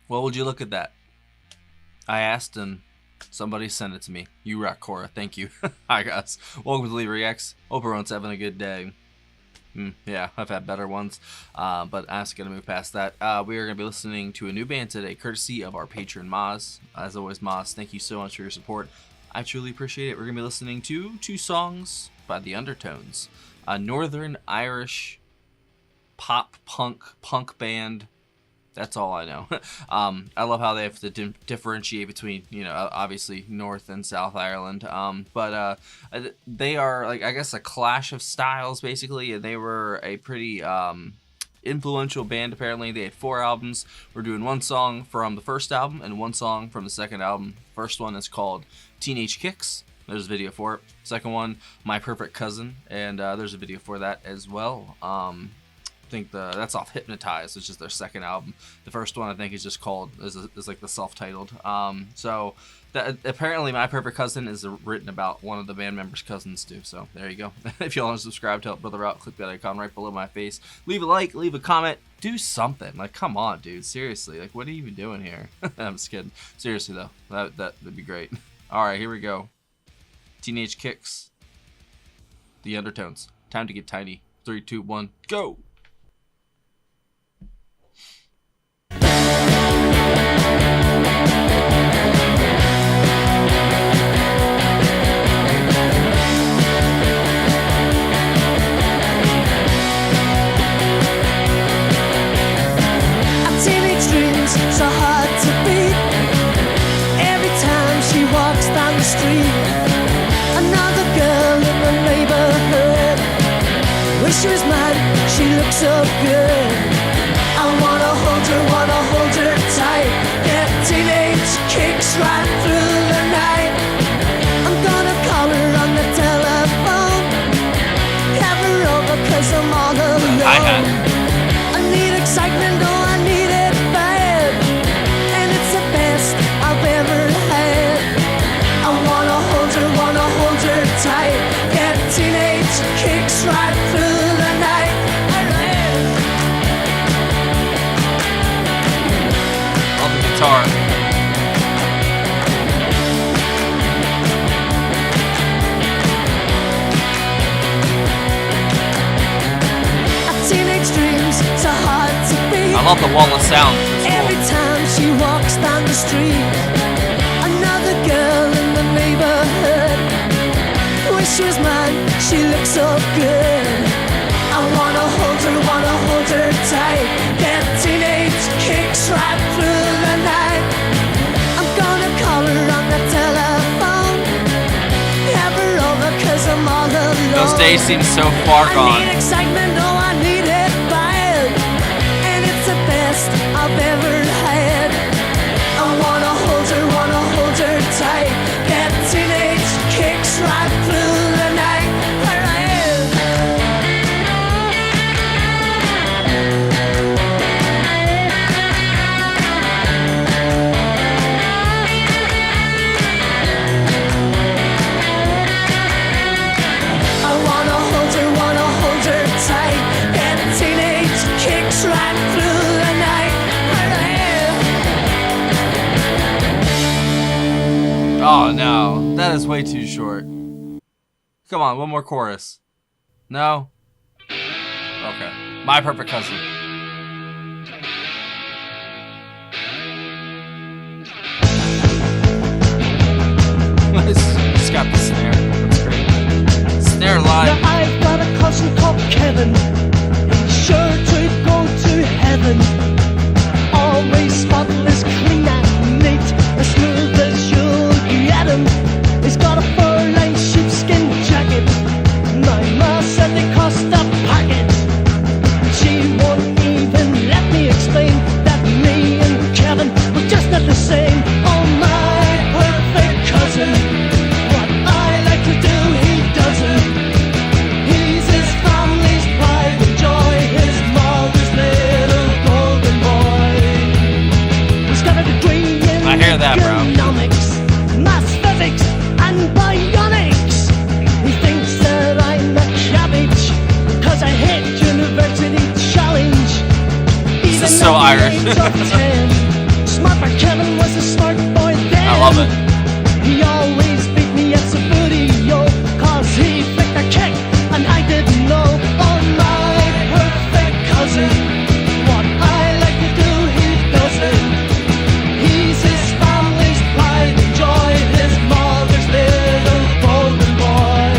Well, would you look at that? I asked and somebody sent it to me. You rock, Cora. Thank you. Hi, guys. Welcome to Lee Reacts. Hope everyone's having a good day. Yeah, I've had better ones, but I'm just going to move past that. We are going to be listening to a new band today, courtesy of our patron, Maz. As always, Maz, thank you so much for your support. I truly appreciate it. We're going to be listening to 2 songs by the Undertones, a Northern Irish pop punk band. That's all I know. I love how they have to differentiate between, you know, obviously North and South Ireland. But they are, like, I guess, a clash of styles, basically. And they were a pretty influential band, apparently. They had 4 albums. We're doing 1 song from the first album and 1 song from the second album. First one is called Teenage Kicks. There's a video for it. Second one, My Perfect Cousin. And there's a video for that as well. I think that's off Hypnotized, which is their second album. The first one I think is just called is like the self-titled. So apparently My Perfect Cousin is written about one of the band members' cousins too. So there you go. If you want to subscribe to help brother out, click that icon right below my face. Leave a like, leave a comment, do something. Like, come on, dude, seriously. Like, what are you even doing here? I'm just kidding. Seriously though, that'd be great. All right, here we go. Teenage Kicks, the Undertones. Time to get tiny. 3, 2, 1, go. So hard to beat. Every time she walks down the street, another girl in the neighborhood. Wish she was mine, she looks so good. I wanna hold her tight. Get teenage kicks right through the night. I'm gonna call her on the telephone, have her over 'cause I'm all alone. I need excitement, oh I need it bad, and it's the best I've ever had. I wanna hold her tight. Get teenage kicks right through the night. Love the guitar. So hard to beat. I love the wall of sound. It's cool. Every time she walks down the street, another girl in the neighborhood. Wish she was mine, she looks so good. I wanna hold her tight. Get teenage kicks right through the night. I'm gonna call her on the telephone, have her over 'cause I'm all alone. Those days seem so far gone. I need excitement, oh I need it bad, and it's the best I've ever had. I wanna hold her tight. Get teenage kicks right through the night. I wanna hold her tight. Get teenage kicks right through the night. Oh no, that is way too short. Come on, one more chorus. No? Okay. My Perfect Cousin. It's got the snare. That's great. Snare live. Now I've got a cousin called Kevin. He's sure to go to heaven. Always spotless, clean and neat, as smooth as you'll get him. He's got a fur-lined sheepskin jacket. My ma said they cost a packet. She won't love it. He always beat me at some video, cause he faked a kick and I didn't know. Oh, my perfect cousin, what I like to do, he doesn't. He's his family's pride and joy, his mother's little golden boy.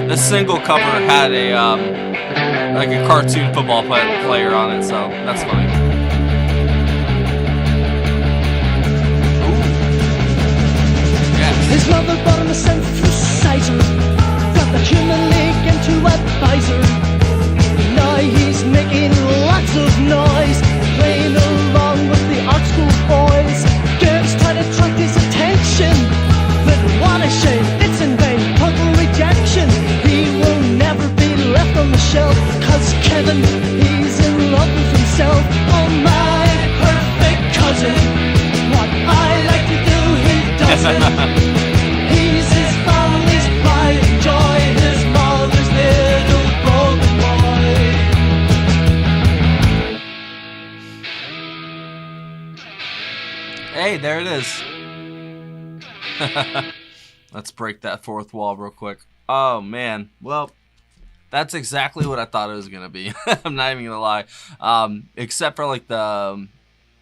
The single cover had a like a cartoon football player on it, so that's funny. His mother bought him a synthesizer, got the Human League into advisor. Now he's making lots of noise, playing along with the art school boys. Girls try to attract his attention, but what a shame, it's in vain, total rejection. He will never be left on the shelf, cause Kevin, he's in love with himself. Oh, my perfect cousin, what I like to do, he doesn't. He's his family's pride and joy, his mother's little golden boy. Hey, there it is. Let's break that fourth wall real quick. Oh, man. Well, that's exactly what I thought it was going to be. I'm not even going to lie. Except for like the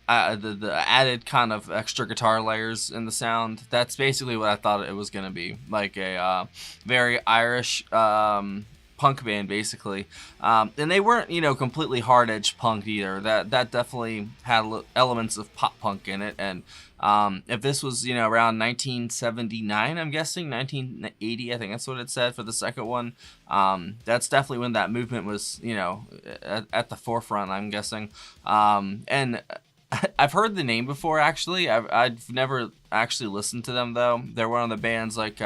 added kind of extra guitar layers in the sound. That's basically what I thought it was going to be. Like a very Irish punk band, basically. And they weren't, completely hard-edged punk either. That definitely had elements of pop punk in it. And if this was, around 1979, I'm guessing, 1980, I think that's what it said for the second one. That's definitely when that movement was, at the forefront, I'm guessing. And I've heard the name before, actually. I've never actually listened to them, though. They're one of the bands, like,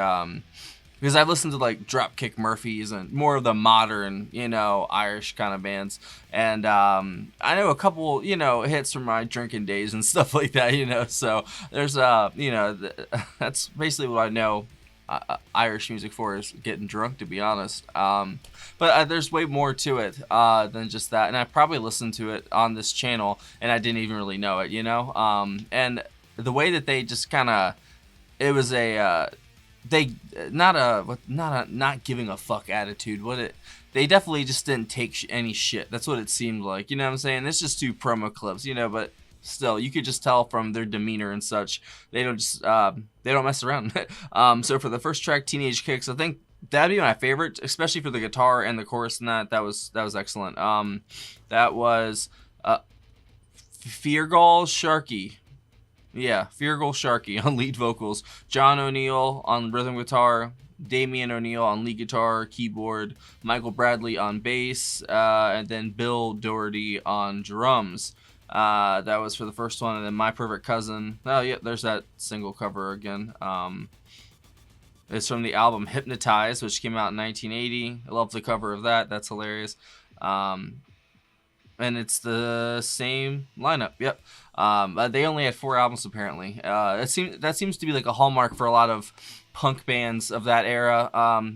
because I've listened to, like, Dropkick Murphys and more of the modern, Irish kind of bands. And I know a couple, hits from my drinking days and stuff like that, So there's, that's basically what I know Irish music for, is getting drunk, to be honest. But there's way more to it than just that. And I probably listened to it on this channel and I didn't even really know it, And the way that they just kind of, it was a, not giving a fuck attitude. They definitely just didn't take any shit. That's what it seemed like. You know what I'm saying? It's just 2 promo clips, but still, you could just tell from their demeanor and such. They don't just they don't mess around. So for the first track, Teenage Kicks, I think that'd be my favorite, especially for the guitar and the chorus and that. That was excellent. That was Feargal Sharkey. Yeah, Feargal Sharkey on lead vocals. John O'Neill on rhythm guitar. Damian O'Neill on lead guitar, keyboard. Michael Bradley on bass. And then Bill Doherty on drums. That was for the first one. And then My Perfect Cousin. Oh, yeah, there's that single cover again. It's from the album Hypnotize, which came out in 1980. I love the cover of that. That's hilarious. And it's the same lineup. Yep. They only had 4 albums apparently. That seems to be like a hallmark for a lot of punk bands of that era.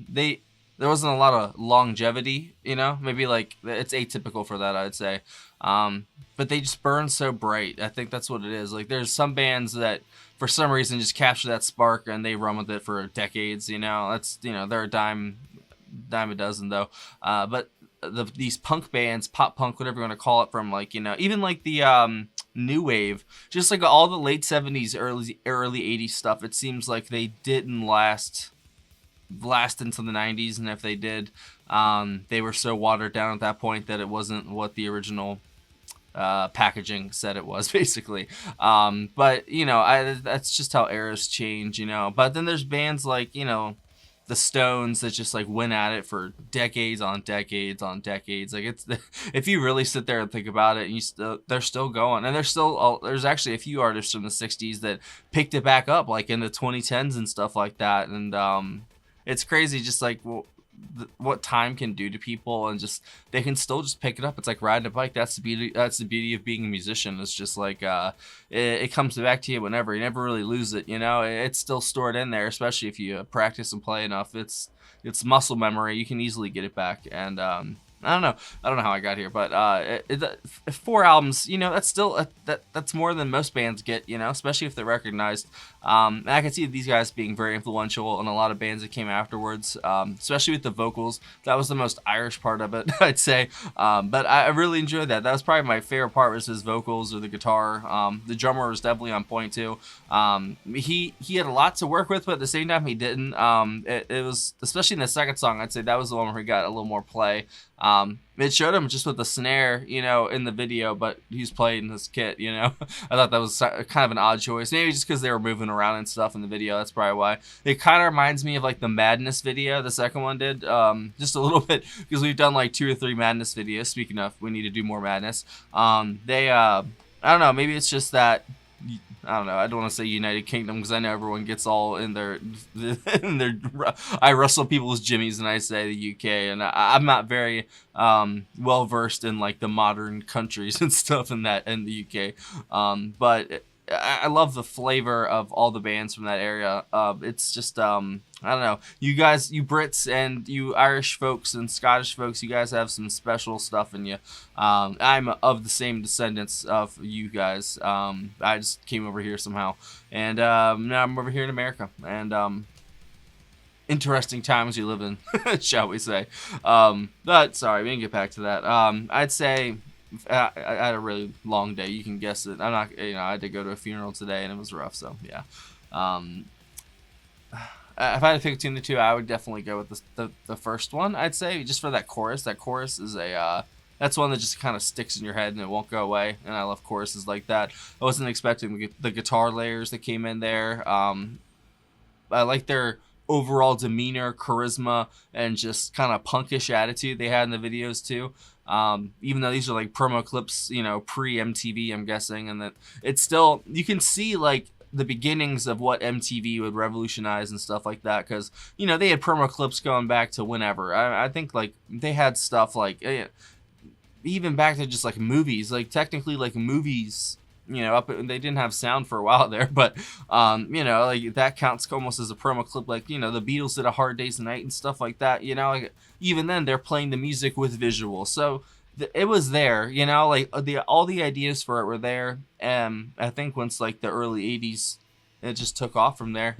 There wasn't a lot of longevity, maybe like it's atypical for that, I'd say. But they just burn so bright. I think that's what it is. Like there's some bands that for some reason just capture that spark and they run with it for decades. That's they're a dime a dozen though. But these punk bands, pop punk, whatever you want to call it, from like even like the new wave, just like all the late 70s, early 80s stuff, it seems like they didn't last into the 90s, and if they did, they were so watered down at that point that it wasn't what the original packaging said it was, basically. But that's just how eras change, but then there's bands like the Stones that just like went at it for decades on decades on decades. Like if you really sit there and think about it, they're still going, and there's actually a few artists from the 60s that picked it back up like in the 2010s and stuff like that. And it's crazy just like what time can do to people, and just they can still just pick it up. It's like riding a bike. That's the beauty of being a musician. It's just like it comes back to you whenever. You never really lose it. It's still stored in there, especially if you practice and play enough. It's muscle memory. You can easily get it back. And I don't know. I don't know how I got here, but 4 albums, that's still that's more than most bands get, especially if they're recognized. And I can see these guys being very influential in a lot of bands that came afterwards, especially with the vocals. That was the most Irish part of it, I'd say. But I really enjoyed that. That was probably my favorite part, was his vocals or the guitar. The drummer was definitely on point too. He had a lot to work with, but at the same time he didn't. It was, especially in the second song, I'd say that was the one where he got a little more play. It showed him just with the snare, in the video, but he's playing his kit, I thought that was kind of an odd choice. Maybe just because they were moving around and stuff in the video. That's probably why. It kind of reminds me of like the Madness video the second one did, just a little bit, because we've done like 2 or 3 Madness videos. Speaking of, we need to do more Madness. I don't know, maybe it's just that, I don't know. I don't want to say United Kingdom, because I know everyone gets all in their I wrestle people's jimmies and I say the UK, and I'm not very well versed in like the modern countries and stuff in the UK. But I love the flavor of all the bands from that area. It's just I don't know. You guys, you Brits and you Irish folks and Scottish folks, you guys have some special stuff in you. I'm of the same descendants of you guys. I just came over here somehow, and now I'm over here in America, and interesting times you live in, shall we say. But sorry, we didn't get back to that. I'd say I had a really long day. You can guess it. I'm not, I had to go to a funeral today, and it was rough. So yeah. If I had to pick between the two, I would definitely go with the first one. I'd say, just for that chorus. That chorus is that's one that just kind of sticks in your head and it won't go away. And I love choruses like that. I wasn't expecting the guitar layers that came in there. I like their overall demeanor, charisma, and just kind of punkish attitude they had in the videos too. Even though these are like promo clips, pre MTV, I'm guessing, and that it's still, you can see like the beginnings of what MTV would revolutionize and stuff like that, because they had promo clips going back to whenever. I think like they had stuff like even back to just like movies, like technically like movies. They didn't have sound for a while there, but like that counts almost as a promo clip. Like the Beatles did A Hard Day's Night and stuff like that. Like even then they're playing the music with visual, so it was there. Like all the ideas for it were there, and I think once like the early '80s, it just took off from there.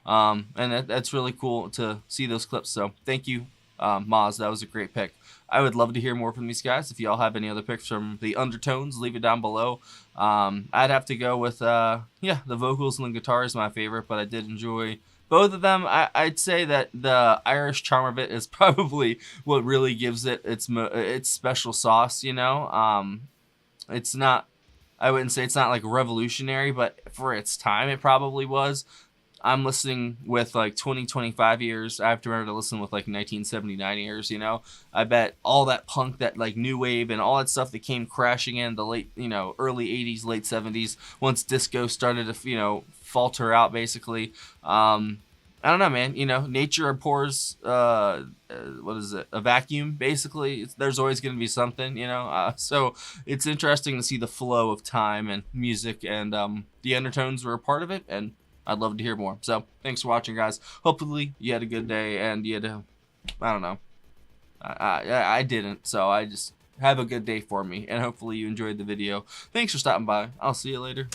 And that's really cool to see those clips. So thank you, Maz. That was a great pick. I would love to hear more from these guys. If y'all have any other picks from the Undertones, leave it down below. I'd have to go with the vocals and the guitar is my favorite, but I did enjoy both of them. I'd say that the Irish charm of it is probably what really gives it its special sauce. It's not. I wouldn't say it's not like revolutionary, but for its time, it probably was. I'm listening with like 25 ears. I have to remember to listen with like 1979 ears, I bet all that punk, that like new wave and all that stuff that came crashing in the late, early 80s, late 70s, once disco started to, falter out basically. I don't know, man. Nature abhors, what is it? A vacuum, basically. There's always going to be something, so it's interesting to see the flow of time and music, and the Undertones were a part of it, and I'd love to hear more. So thanks for watching, guys. Hopefully you had a good day, and you had I don't know. I didn't, so I just have a good day for me, and hopefully you enjoyed the video. Thanks for stopping by. I'll see you later.